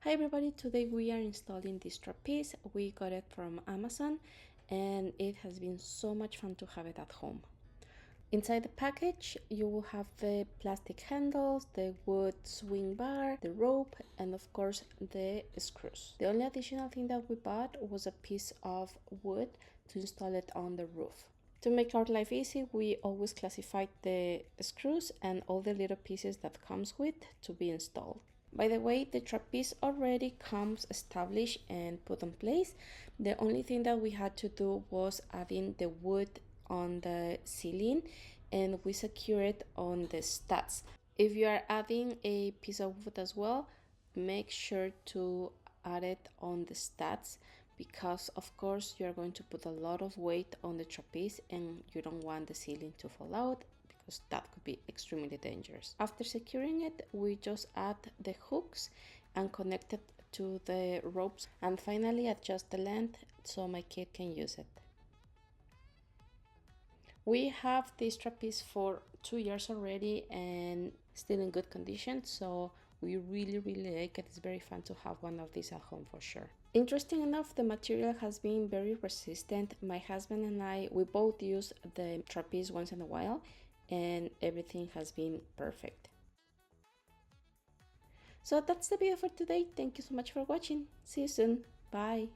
Hi everybody, today we are installing this trapeze. We got it from Amazon and it has been so much fun to have it at home. Inside the package you will have the plastic handles, the wood swing bar, the rope, and of course the screws. The only additional thing that we bought was a piece of wood to install it on the roof. To make our life easy, we always classified the screws and all the little pieces that comes with to be installed. By the way, the trapeze already comes established and put in place. The only thing that we had to do was adding the wood on the ceiling, and we secure it on the studs. If you are adding a piece of wood as well, make sure to add it on the studs, because of course you're going to put a lot of weight on the trapeze and you don't want the ceiling to fall out, because that could be extremely dangerous. After securing it, we just add the hooks and connect it to the ropes, and finally adjust the length so my kid can use it. We have this trapeze for 2 years already and still in good condition, so we really like it. It's very fun to have one of these at home for sure. Interesting enough, the material has been very resistant. My husband and I, we both use the trapeze once in a while and everything has been perfect. So that's the video for today. Thank you so much for watching. See you soon. Bye.